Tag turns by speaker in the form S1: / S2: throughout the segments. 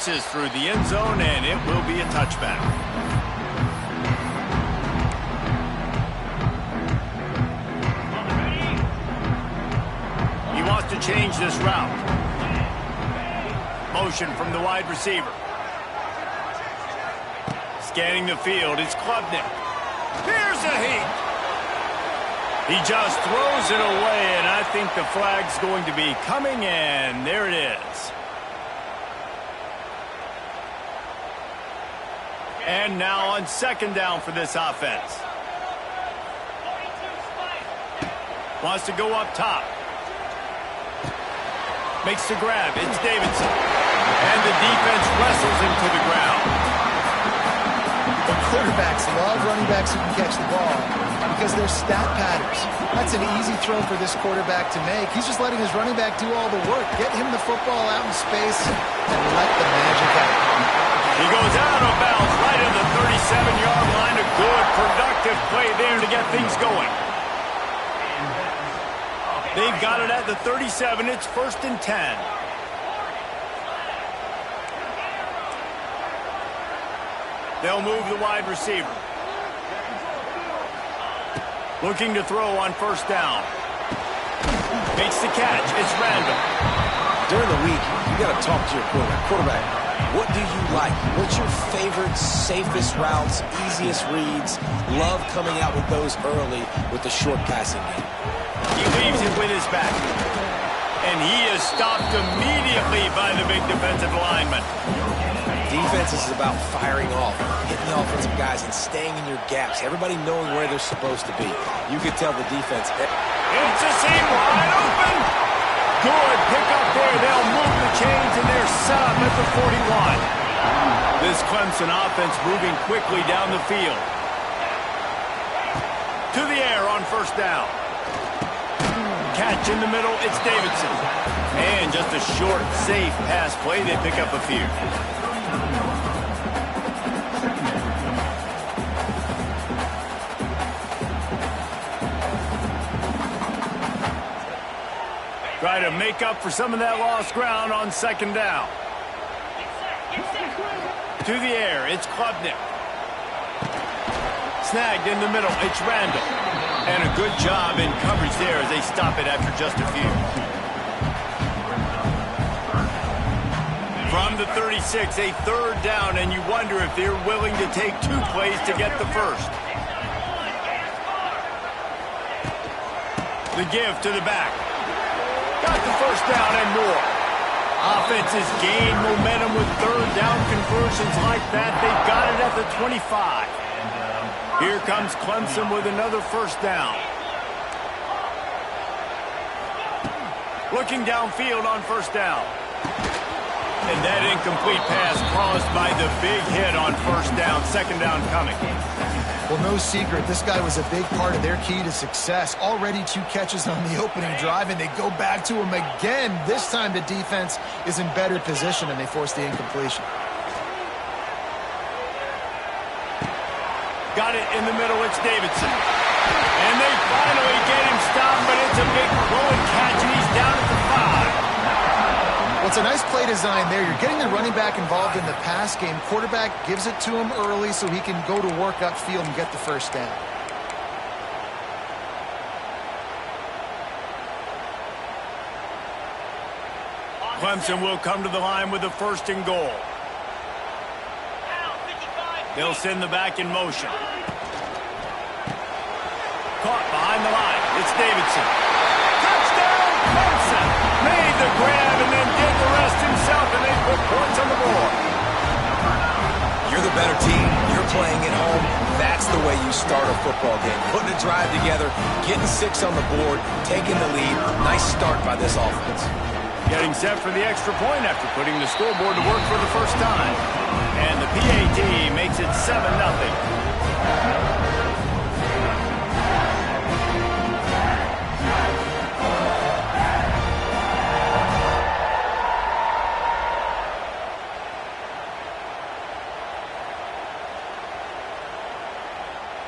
S1: bounces through the end zone, and it will be a touchback. He wants to change this route. Motion from the wide receiver. Scanning the field, it's Klubnik. Here's a heat. He just throws it away, and I think the flag's going to be coming, and there it is. And now on second down for this offense. Wants to go up top. Makes the grab. It's Davidson. And the defense wrestles him to the ground.
S2: The quarterbacks love running backs who can catch the ball because they're stat patterns. That's an easy throw for this quarterback to make. He's just letting his running back do all the work. Get him the football out in space and let the magic happen.
S1: He goes out of bounds right at the 37-yard line. A good, productive play there to get things going. They've got it at the 37. It's 1st and 10. They'll move the wide receiver. Looking to throw on 1st down. Makes the catch. It's Randall.
S3: During the week, you got to talk to your quarterback. What do you like? What's your favorite, safest routes, easiest reads? Love coming out with those early with the short passing game.
S1: He leaves it with his back. And he is stopped immediately by the big defensive lineman.
S3: Defense is about firing off, hitting the offensive guys, and staying in your gaps. Everybody knowing where they're supposed to be. You could tell the defense.
S1: It's a seam wide open. Good pick up there. They'll move the chains, and they're set up at the 41. This Clemson offense moving quickly down the field. To the air on 1st down. Catch in the middle. It's Davidson. And just a short, safe pass play. They pick up a few. Try to make up for some of that lost ground on 2nd down. To the air, it's Klubnik. Snagged in the middle, it's Randall. And a good job in coverage there as they stop it after just a few. From the 36, a 3rd down, and you wonder if they're willing to take 2 plays to get the first. The give to the back. Got the 1st down and more. Offenses gain momentum with 3rd down conversions like that. They've got it at the 25. Here comes Clemson with another 1st down. Looking downfield on 1st down. And that incomplete pass caused by the big hit on 1st down. 2nd down coming.
S2: Well, no secret, this guy was a big part of their key to success. Already 2 catches on the opening drive, and they go back to him again. This time the defense is in better position, and they force the incompletion.
S1: Got it in the middle, it's Davidson. And they finally get him stopped, but it's a big blowing catch, and he's down at the 5.
S2: Well, it's a nice play design there. You're getting the running back involved in the pass game. Quarterback gives it to him early so he can go to work upfield and get the 1st down.
S1: Clemson will come to the line with a 1st and goal. They'll send the back in motion. Caught behind the line. It's Davidson. Touchdown, Clemson! Made the grab and then did the rest himself, and they put points on the board.
S3: You're the better team. You're playing at home. That's the way you start a football game. Putting a drive together, getting 6 on the board, taking the lead. Nice start by this offense.
S1: Getting set for the extra point after putting the scoreboard to work for the 1st time. And the PAT makes it 7-0.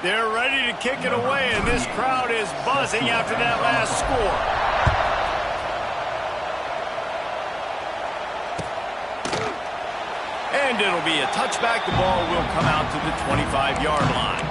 S1: They're ready to kick it away, and this crowd is buzzing after that last score. And it'll be a touchback. The ball will come out to the 25-yard line.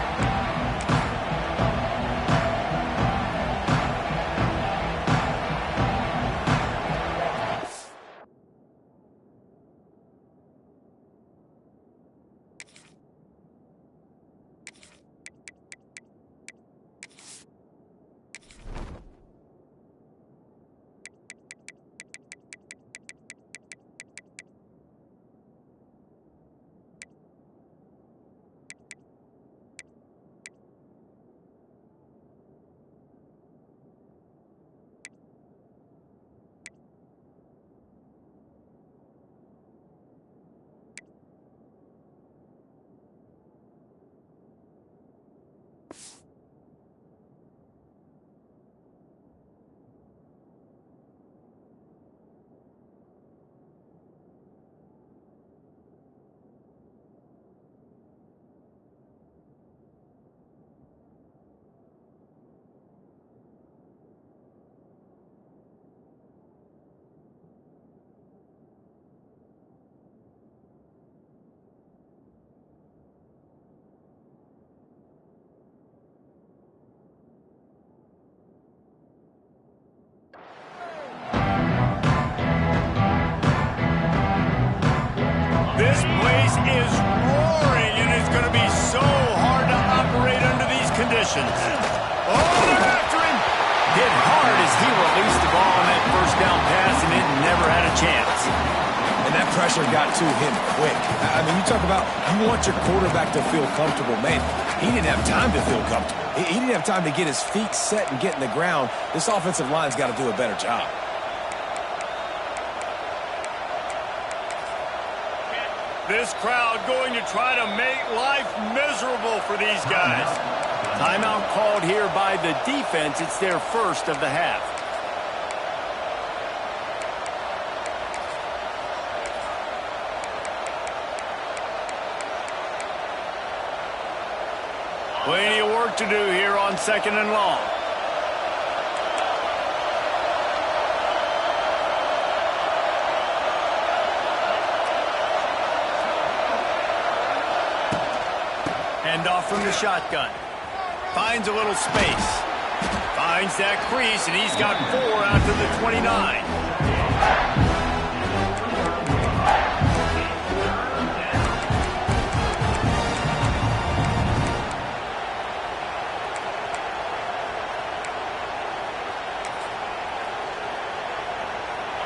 S1: This place is roaring, and it's going to be so hard to operate under these conditions. Oh, they're after him. Hit hard as he released the ball on that first down pass, and it never had a chance.
S3: And that pressure got to him quick. I mean, you talk about you want your quarterback to feel comfortable. Man, he didn't have time to feel comfortable. He didn't have time to get his feet set and get in the ground. This offensive line's got to do a better job.
S1: This crowd going to try to make life miserable for these guys. Timeout called here by the defense. It's their first of the half. Plenty of work to do here on 2nd and long. Off from the shotgun. Finds a little space. Finds that crease, and he's got 4 out to the 29.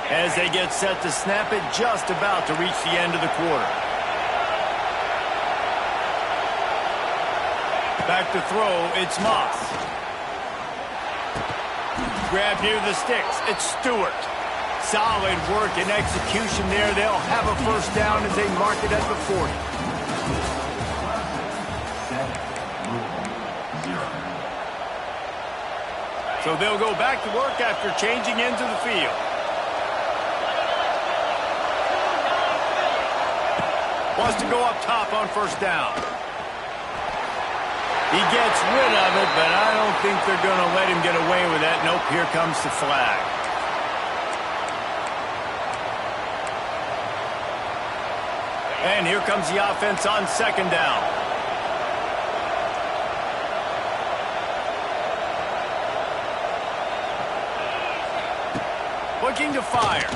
S1: As they get set to snap it, just about to reach the end of the quarter. Back to throw, it's Moss. Grab near the sticks, it's Stewart. Solid work and execution there. They'll have a first down as they mark it at the 40. So they'll go back to work after changing into the field. Wants to go up top on first down. He gets rid of it, but I don't think they're going to let him get away with that. Nope, here comes the flag. And here comes the offense on 2nd down. Looking to fire.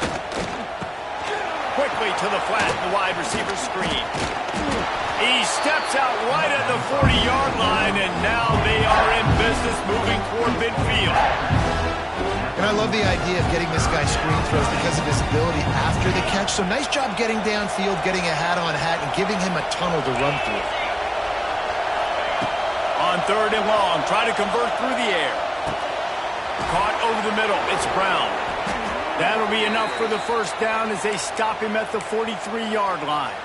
S1: Quickly to the flat, the wide receiver screen. He steps out right at the 40-yard line, and now they are in business moving toward midfield.
S2: And I love the idea of getting this guy screen throws because of his ability after the catch. So nice job getting downfield, getting a hat-on-hat, and giving him a tunnel to run through.
S1: On 3rd and long, try to convert through the air. Caught over the middle, it's Brown. That'll be enough for the first down as they stop him at the 43-yard line.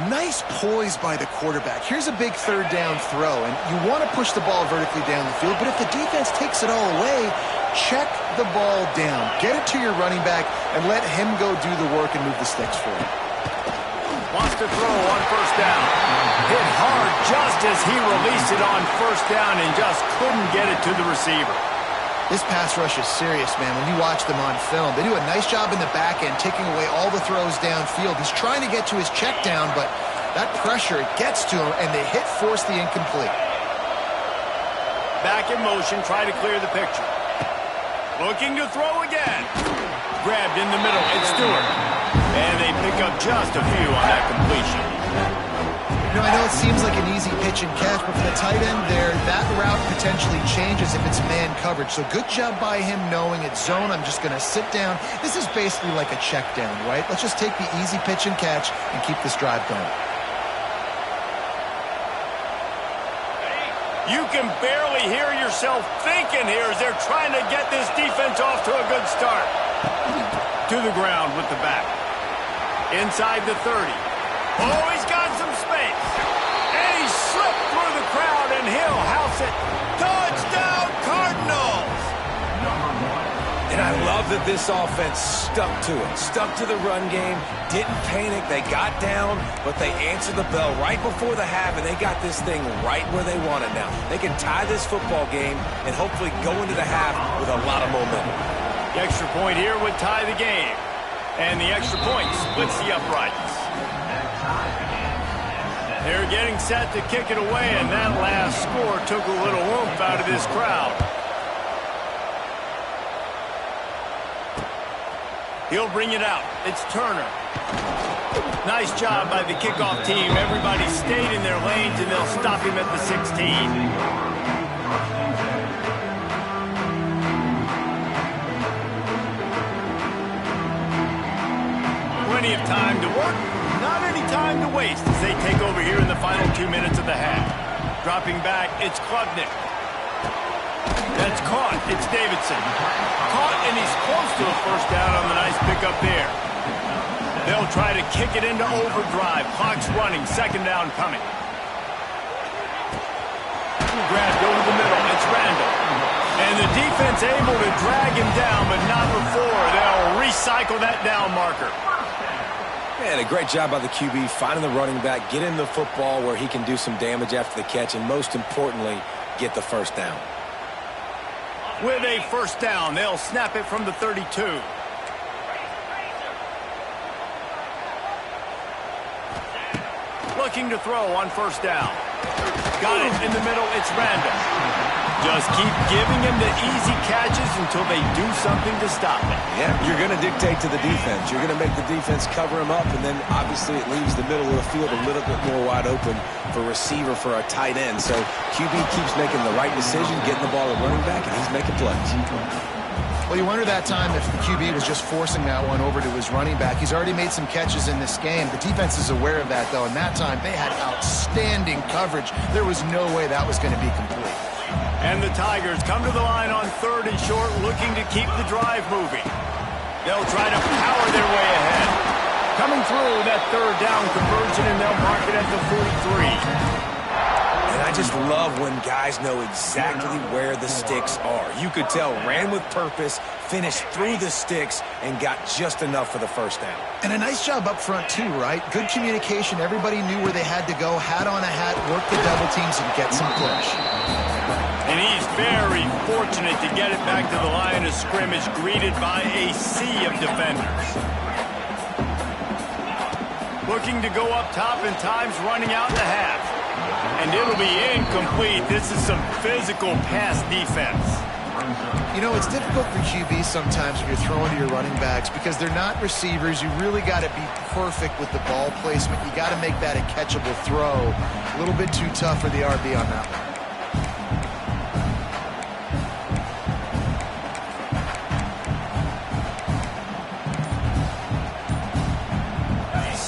S2: Nice poise by the quarterback. Here's a big 3rd down throw, and you want to push the ball vertically down the field, but if the defense takes it all away, check the ball down. Get it to your running back and let him go do the work and move the sticks for you.
S1: Wants to throw on first down. Hit hard just as he released it on first down and just couldn't get it to the receiver.
S2: This pass rush is serious, man. When you watch them on film, they do a nice job in the back end, taking away all the throws downfield. He's trying to get to his check down, but that pressure gets to him, and they force the incomplete.
S1: Back in motion, try to clear the picture. Looking to throw again. Grabbed in the middle, it's Stewart. And they pick up just a few on that completion.
S2: You know, I know it seems like an easy pitch and catch, but for the tight end there, that route potentially changes if it's man coverage. So good job by him knowing it's zone. I'm just going to sit down. This is basically like a check down, right? Let's just take the easy pitch and catch and keep this drive going.
S1: You can barely hear yourself thinking here as they're trying to get this defense off to a good start. To the ground with the back. Inside the 30. Oh, he's got some space. And he slipped through the crowd, and he'll house it. Touchdown, Cardinals!
S3: And I love that this offense stuck to it. Stuck to the run game. Didn't panic. They got down, but they answered the bell right before the half, and they got this thing right where they want it now. They can tie this football game and hopefully go into the half with a lot of momentum.
S1: The extra point here would tie the game. And the extra point splits the uprights. They're getting set to kick it away, and that last score took a little oomph out of this crowd. He'll bring it out. It's Turner. Nice job by the kickoff team. Everybody stayed in their lanes, and they'll stop him at the 16. Plenty of time to work, not any time to waste as they take over here in the final 2 minutes of the half. Dropping back, it's Klubnik. That's caught. It's Davidson. Caught, and he's close to a first down on the nice pickup there. They'll try to kick it into overdrive. Clock's running. Second down coming. Grabbed over the middle. It's Randall. And the defense able to drag him down, but not before. They'll recycle that down marker.
S3: Man, a great job by the QB finding the running back, get him the football where he can do some damage after the catch, and most importantly, get the first down.
S1: With a first down, they'll snap it from the 32. Looking to throw on first down. Got it in the middle, it's Randall. Just keep giving him the easy catches until they do something to stop it.
S3: Yeah, you're going to dictate to the defense. You're going to make the defense cover him up, and then obviously it leaves the middle of the field a little bit more wide open for receiver for a tight end. So QB keeps making the right decision, getting the ball to running back, and he's making plays.
S2: Well, you wonder that time if the QB was just forcing that one over to his running back. He's already made some catches in this game. The defense is aware of that, though, and that time they had outstanding coverage. There was no way that was going to be complete.
S1: And the Tigers come to the line on 3rd and short, looking to keep the drive moving. They'll try to power their way ahead. Coming through that 3rd down conversion, and they'll mark it at the 43.
S3: And I just love when guys know exactly where the sticks are. You could tell ran with purpose, finished through the sticks, and got just enough for the first down.
S2: And a nice job up front, too, right? Good communication. Everybody knew where they had to go, hat on a hat, work the double teams, and get some push.
S1: And he's very fortunate to get it back to the line of scrimmage, greeted by a sea of defenders. Looking to go up top, and time's running out in the half. And it'll be incomplete. This is some physical pass defense.
S2: You know, it's difficult for QB sometimes when you're throwing to your running backs because they're not receivers. You really got to be perfect with the ball placement. You got to make that a catchable throw. A little bit too tough for the RB on that one.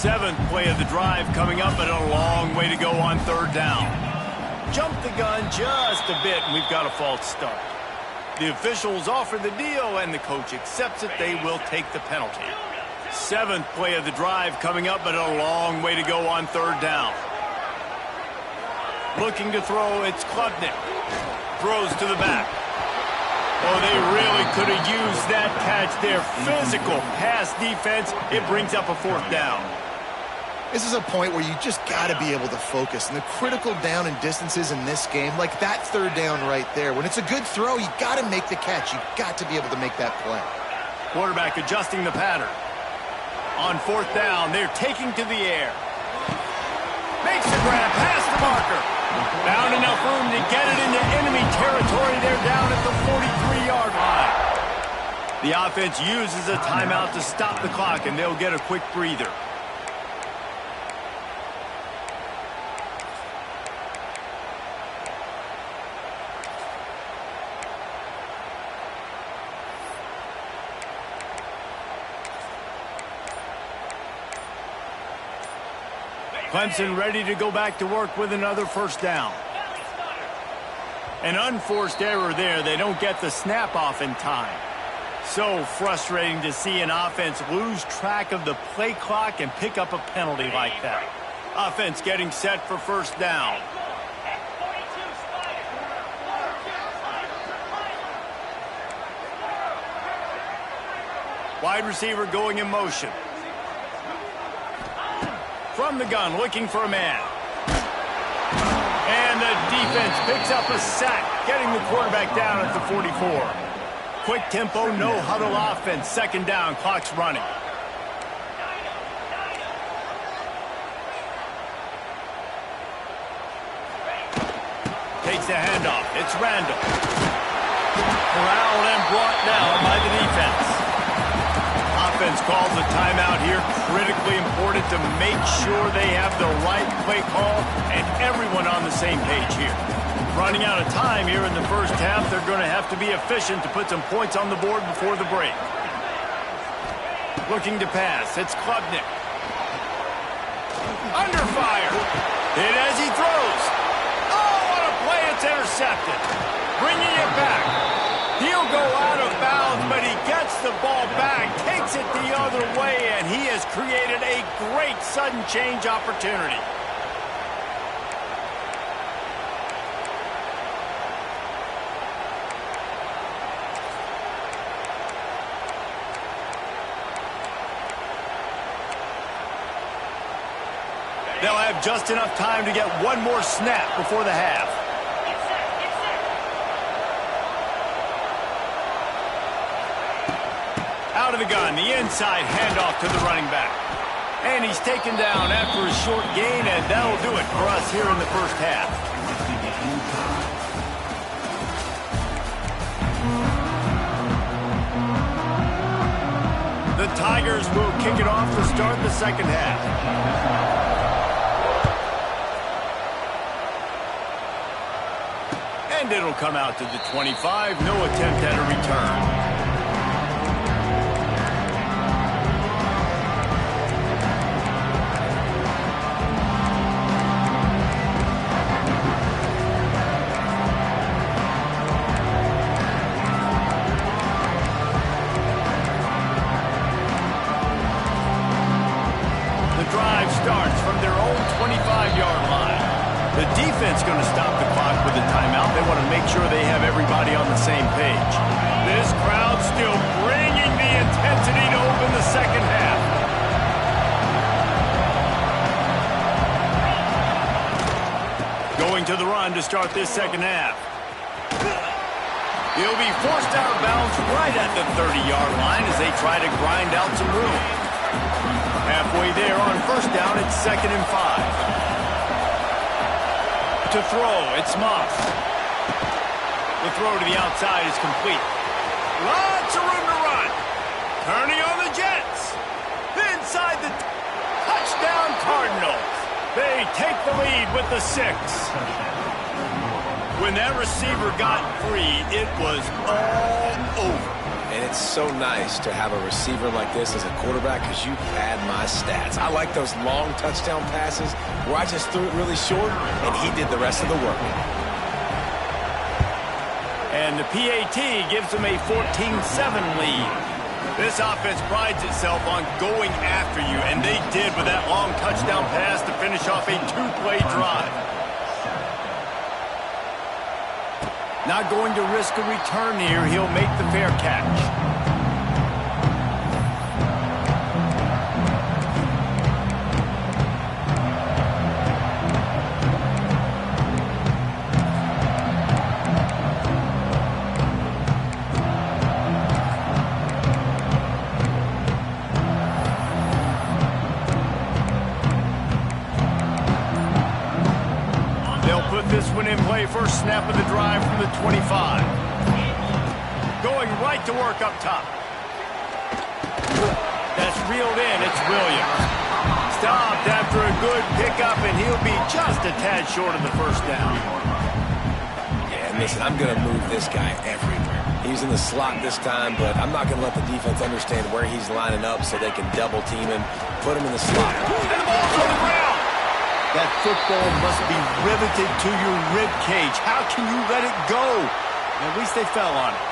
S1: 7th play of the drive coming up, and a long way to go on 3rd down. Jump the gun just a bit, and we've got a false start. The officials offer the deal, and the coach accepts it. They will take the penalty. 7th play of the drive coming up, but a long way to go on 3rd down. Looking to throw, it's Klubnik. Throws to the back. Oh, they really could have used that catch there. Physical pass defense. It brings up a 4th down.
S2: This is a point where you just got to be able to focus. And the critical down and distances in this game, like that third down right there, when it's a good throw, you got to make the catch. You got to be able to make that play.
S1: Quarterback adjusting the pattern. On fourth down, they're taking to the air. Makes the grab, past the marker. Found enough room to get it into enemy territory. They're down at the 43-yard line. The offense uses a timeout to stop the clock, and they'll get a quick breather. Clemson ready to go back to work with another first down. An unforced error there. They don't get the snap off in time. So frustrating to see an offense lose track of the play clock and pick up a penalty like that. Offense getting set for first down. Wide receiver going in motion. From the gun, looking for a man. And the defense picks up a sack, getting the quarterback down at the 44. Quick tempo, no huddle offense. Second down, clock's running. Takes the handoff. It's Randall. Corralled and brought down by the defense. Offense calls a timeout here. Critically important to make sure they have the right play call and everyone on the same page here. Running out of time here in the first half, they're going to have to be efficient to put some points on the board before the break. Looking to pass. It's Klubnik. Under fire. Hit as he throws. Oh, what a play. It's intercepted. Bringing it back. He'll go out of bounds, but he gets the ball back, takes it the other way, and he has created a great sudden change opportunity. They'll have just enough time to get one more snap before the half. Out of the gun, the inside handoff to the running back. And he's taken down after a short gain, and that'll do it for us here in the first half. The Tigers will kick it off to start the second half. And it'll come out to the 25. No attempt at a return. Starts from their own 25-yard line. The defense going to stop the clock with a timeout. They want to make sure they have everybody on the same page. This crowd still bringing the intensity to open the second half. Going to the run to start this second half. He'll be forced out of bounds right at the 30-yard line as they try to grind out some room. Halfway there on first down, it's 2nd and 5. To throw, it's Moss. The throw to the outside is complete. Lots of room to run. Turning on the Jets. Inside the touchdown Cardinals. They take the lead with the 6. When that receiver got free, it was all over.
S3: And it's so nice to have a receiver like this as a quarterback because you pad my stats. I like those long touchdown passes where I just threw it really short and he did the rest of the work.
S1: And the PAT gives them a 14-7 lead. This offense prides itself on going after you, and they did with that long touchdown pass to finish off a 2-play drive. Not going to risk a return here. He'll make the fair catch. this one in play. First snap of the drive from the 25. Going right to work up top. That's reeled in. It's Williams. Stopped after a good pickup, and he'll be just a tad short of the first down.
S3: Yeah, and listen, I'm going to move this guy everywhere. He's in the slot this time, but I'm not going to let the defense understand where he's lining up so they can double team him, put him in the slot.
S1: And the ball's on the ground. That football must be riveted to your rib cage. How can you let it go? At least they fell on it.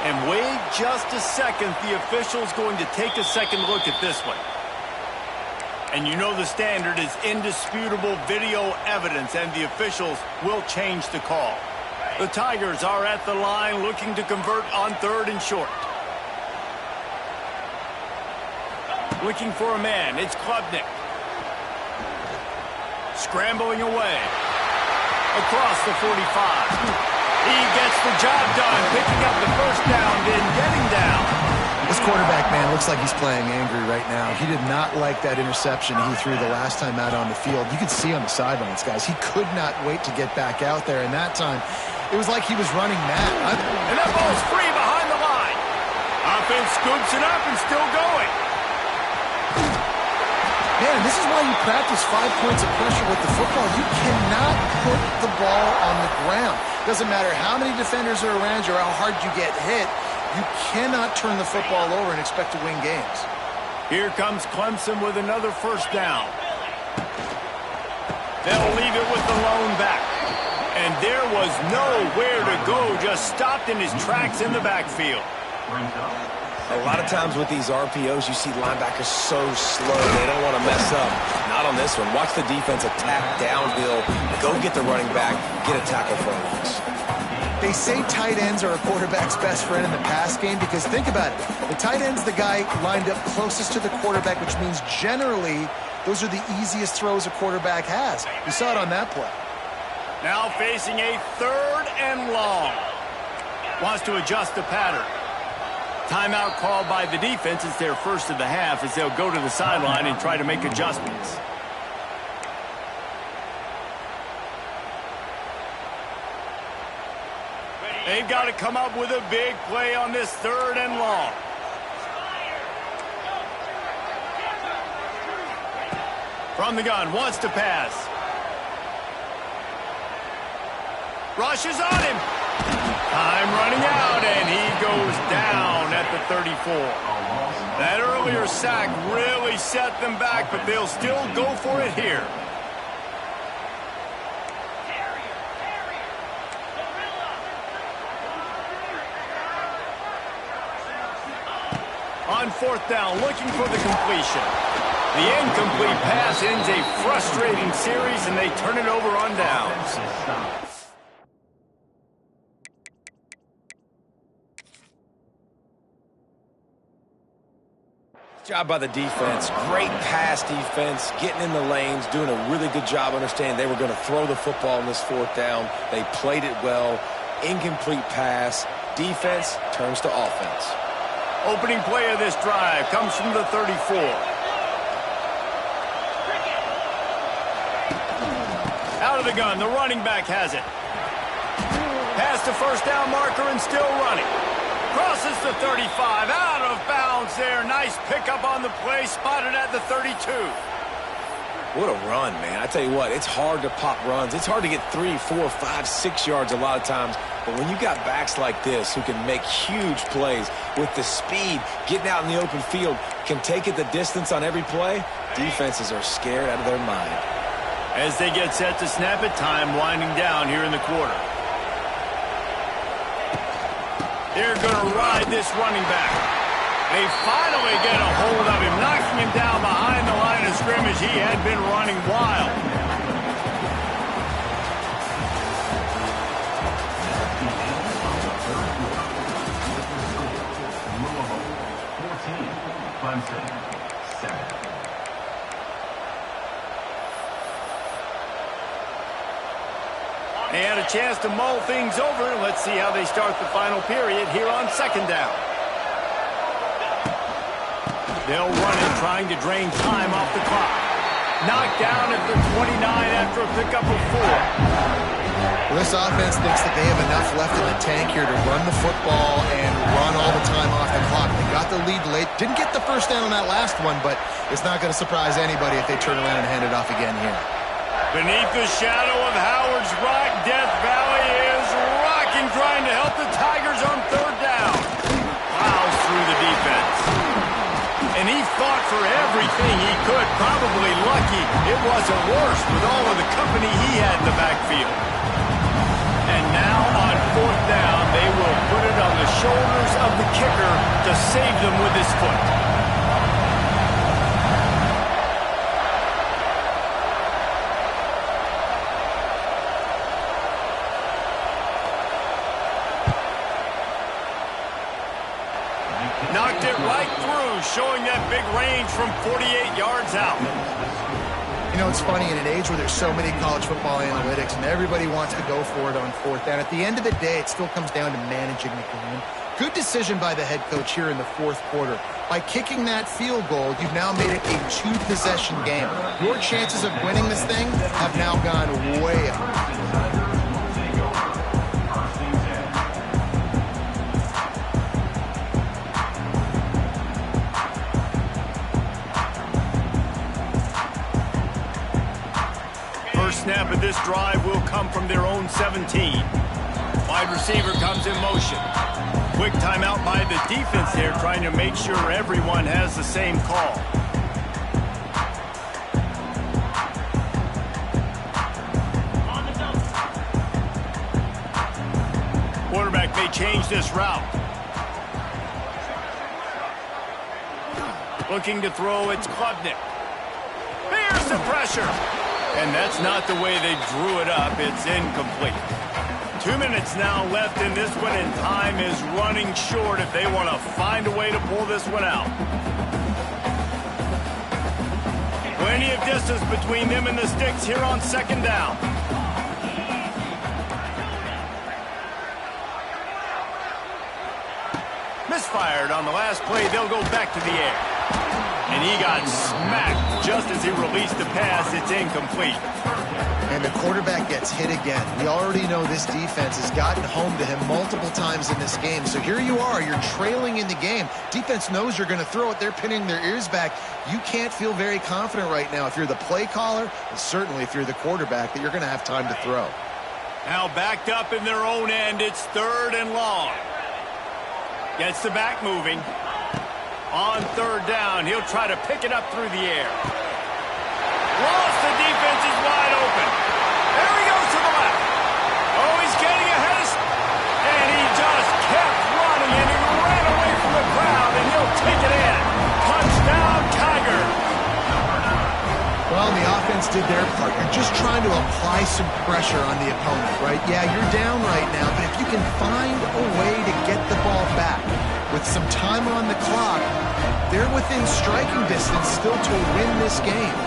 S1: And wait just a second. The official's going to take a second look at this one. And you know the standard is indisputable video evidence, and the officials will change the call. The Tigers are at the line looking to convert on 3rd and short. Looking for a man. It's Klubnik. Scrambling away. Across the 45. He gets the job done, picking up the first down, then getting down.
S2: This quarterback, man, looks like he's playing angry right now. He did not like that interception he threw the last time out on the field. You could see on the sidelines, guys. He could not wait to get back out there, and that time, it was like he was running mad.
S1: And that ball's free behind the line. Offense scoops it up and still going.
S2: Man, this is why you practice 5 points of pressure with the football. You cannot put the ball on the ground. Doesn't matter how many defenders are around you or how hard you get hit. You cannot turn the football over and expect to win games.
S1: Here comes Clemson with another first down. They'll leave it with the lone back. And there was nowhere to go, just stopped in his tracks in the backfield.
S3: A lot of times with these RPOs, you see linebackers so slow, they don't want to mess up. Not on this one. Watch the defense attack downhill, go get the running back, get a tackle for a loss.
S2: They say tight ends are a quarterback's best friend in the pass game because think about it. The tight end's the guy lined up closest to the quarterback, which means generally those are the easiest throws a quarterback has. You saw it on that play.
S1: Now facing a 3rd and long. Wants to adjust the pattern. Timeout called by the defense. It's their first of the half as they'll go to the sideline and try to make adjustments. They've got to come up with a big play on this 3rd and long. From the gun, wants to pass. Rushes on him. Time running out, and he goes down at the 34. That earlier sack really set them back, but they'll still go for it here. On 4th down, looking for the completion. The incomplete pass ends a frustrating series, and they turn it over on downs.
S3: Job by the defense. Great pass defense, getting in the lanes, doing a really good job understanding they were going to throw the football on this 4th down. They played it well. Incomplete pass. Defense turns to offense.
S1: Opening play of this drive comes from the 34. Out of the gun, the running back has it. Past the first down marker and still running. Crosses the 35, out of bounds there. Nice pickup on the play, spotted at the 32.
S3: What a run, man. I tell you what, it's hard to pop runs. It's hard to get 3, 4, 5, 6 yards a lot of times. But when you got backs like this who can make huge plays with the speed, getting out in the open field, can take it the distance on every play, defenses are scared out of their mind.
S1: As they get set to snap it, time winding down here in the quarter. They're going to ride this running back. They finally get a hold of him, knocking him down behind the line of scrimmage. He had been running wild. They had a chance to mull things over. Let's see how they start the final period here on 2nd down. They'll run it, trying to drain time off the clock. Knocked down at the 29 after a pickup of 4.
S2: Well, this offense thinks that they have enough left in the tank here to run the football and run all the time off the clock. They got the lead late. Didn't get the first down on that last one, but it's not going to surprise anybody if they turn around and hand it off again here.
S1: Beneath the shadow of Howard's Rock, Death Valley is rocking, trying to help the Tigers on third down. Plows through the defense. And he fought for everything he could. Probably lucky it wasn't worse with all of the company he had in the backfield. And now on fourth down, they will put it on the shoulders of the kicker to save them with his foot. Knocked it right through, showing that big range from 48 yards out.
S2: You know, it's funny, in an age where there's so many college football analytics and everybody wants to go for it on fourth down, at the end of the day, it still comes down to managing the game. Good decision by the head coach here in the fourth quarter. By kicking that field goal, you've now made it a two-possession game. Your chances of winning this thing have now gone way up.
S1: Snap of this drive will come from their own 17. Wide receiver comes in motion. Quick timeout by the defense there, trying to make sure everyone has the same call. Quarterback may change this route. Looking to throw, it's Klubnik. Here's the pressure. And that's not the way they drew it up. It's incomplete. 2 minutes now left in this one, and time is running short if they want to find a way to pull this one out. Plenty of distance between them and the sticks here on second down. Misfired on the last play. They'll go back to the air. And he got smacked just as he released the pass. It's incomplete.
S2: And the quarterback gets hit again. We already know this defense has gotten home to him multiple times in this game. So here you are. You're trailing in the game. Defense knows you're going to throw it. They're pinning their ears back. You can't feel very confident right now if you're the play caller, and certainly if you're the quarterback, that you're going to have time to throw.
S1: Now backed up in their own end. It's third and long. Gets the back moving. On third down, he'll try to pick it up through the air. Lost, the defense is wide open. There he goes to the left. Oh, he's getting ahead of... And he just kept running, and he ran away from the crowd, and he'll take it in. Touchdown, Tiger.
S2: Well, the offense did their part. You're just trying to apply some pressure on the opponent, right? Yeah, you're down right now, but if you can find a way to get the ball back with some time on the clock, they're within striking distance still to win this game.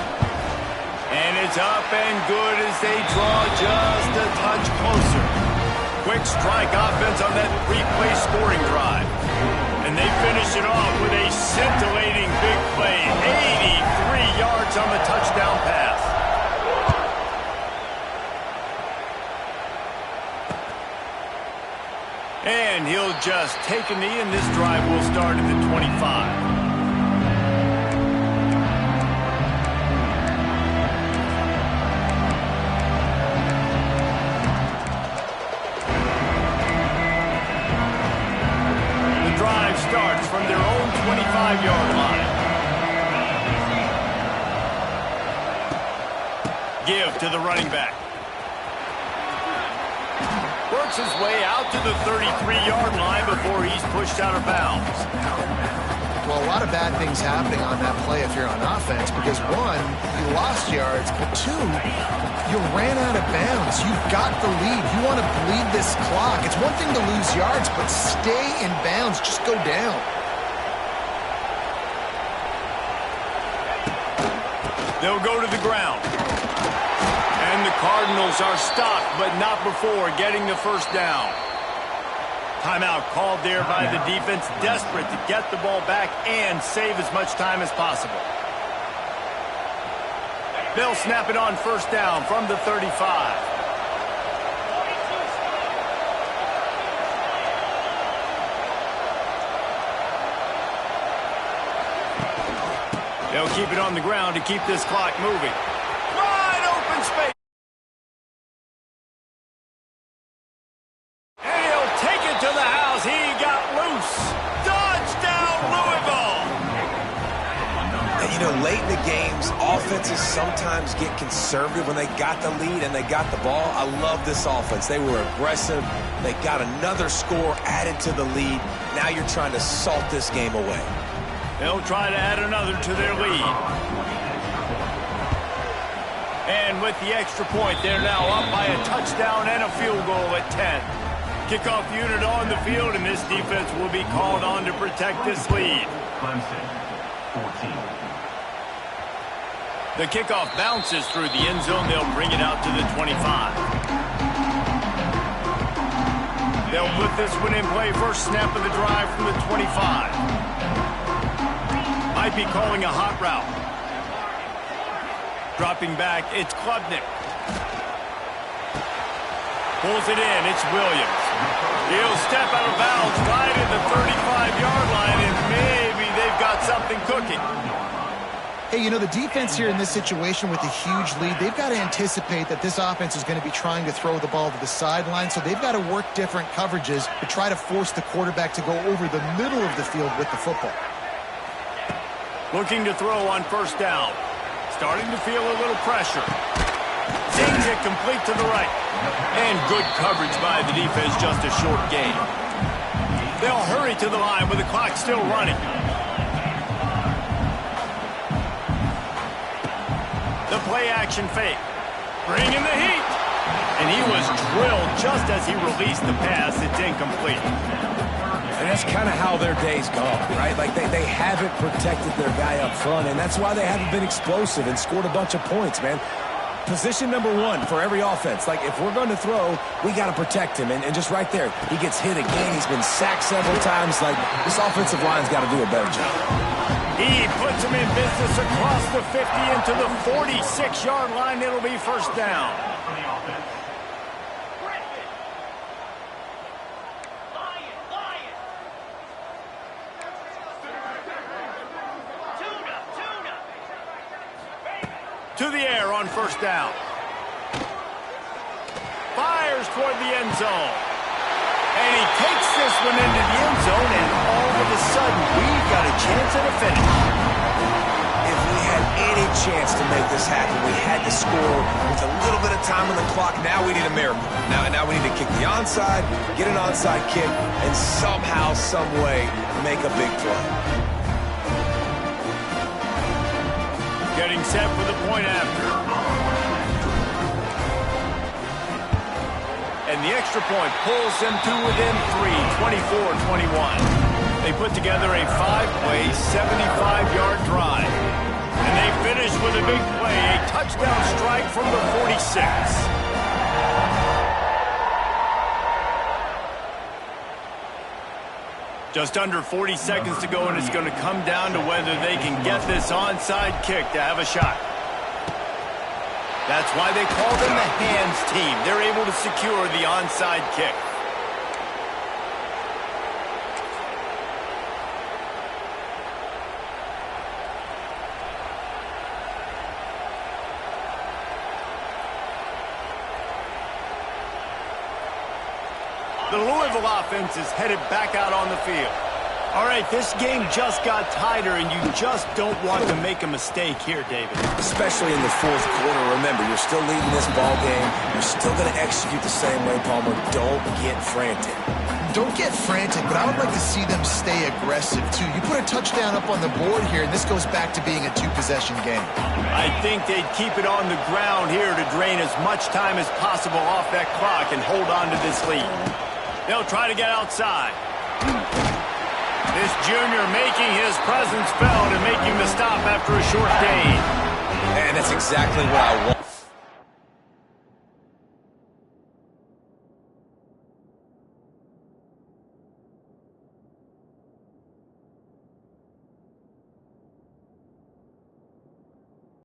S1: And it's up and good as they draw just a touch closer. Quick strike offense on that three-play scoring drive. And they finish it off with a scintillating big play. 83 yards on the touchdown pass. And he'll just take a knee, and this drive will start at the 25. The drive starts from their own 25-yard line. Give to the running back. Works his way out to the 33-yard line before he's pushed out of bounds.
S2: Well, a lot of bad things happening on that play if you're on offense because, one, you lost yards, but two, you ran out of bounds. You've got the lead. You want to bleed this clock. It's one thing to lose yards, but stay in bounds. Just go down.
S1: They'll go to the ground. And the Cardinals are stopped, but not before getting the first down. Timeout called there by the defense, desperate to get the ball back and save as much time as possible. They'll snap it on first down from the 35. They'll keep it on the ground to keep this clock moving. Wide open space. And he'll take it to the house. He got loose. Touchdown, Louisville.
S3: And, you know, late in the games, offenses sometimes get conservative when they got the lead and they got the ball. I love this offense. They were aggressive. They got another score added to the lead. Now you're trying to salt this game away.
S1: They'll try to add another to their lead. And with the extra point, they're now up by a touchdown and a field goal at 10. Kickoff unit on the field, and this defense will be called on to protect this lead.
S4: Clemson, 14.
S1: The kickoff bounces through the end zone. They'll bring it out to the 25. They'll put this one in play. First snap of the drive from the 25. Might be calling a hot route. Dropping back, it's Klubnik. Pulls it in, it's Williams. He'll step out of bounds right at the 35-yard line, and maybe they've got something cooking.
S2: Hey, you know, the defense here in this situation with a huge lead, they've got to anticipate that this offense is going to be trying to throw the ball to the sideline, so they've got to work different coverages to try to force the quarterback to go over the middle of the field with the football.
S1: Looking to throw on first down. Starting to feel a little pressure. Zings it complete to the right. And good coverage by the defense, just a short gain. They'll hurry to the line with the clock still running. The play-action fake. Bringing the heat. And he was drilled just as he released the pass. It's incomplete.
S3: And that's kind of how their day's gone, right? Like they haven't protected their guy up front, and that's why they haven't been explosive and scored a bunch of points, man. Position number one for every offense. Like, if we're going to throw, we got to protect him. And just right there, he gets hit again. He's been sacked several times. Like, this offensive line's got to do a better job.
S1: He puts him in business across the 50 into the 46-yard line. It'll be first down. To the air on first down. Fires toward the end zone. And he takes this one into the end zone, and all of a sudden, we've got a chance at a finish.
S3: If we had any chance to make this happen, we had to score with a little bit of time on the clock. Now we need a miracle. Now we need to kick the onside, get an onside kick, and somehow, some way, make a big play.
S1: Getting set for the point after. And the extra point pulls them to within 3, 24-21. They put together a 5-play, 75-yard drive. And they finish with a big play, a touchdown strike from the 46. Just under 40 seconds to go, and it's going to come down to whether they can get this onside kick to have a shot. That's why they call them the hands team. They're able to secure the onside kick. The Louisville offense is headed back out on the field. All right, this game just got tighter, and you just don't want to make a mistake here, David.
S3: Especially in the fourth quarter. Remember, you're still leading this ball game. You're still going to execute the same way, Palmer. Don't get frantic.
S2: Don't get frantic, but I would like to see them stay aggressive, too. You put a touchdown up on the board here, and this goes back to being a two-possession game.
S1: I think they'd keep it on the ground here to drain as much time as possible off that clock and hold on to this lead. They'll try to get outside. This junior making his presence felt and making the stop after a short gain.
S3: And that's exactly what I want.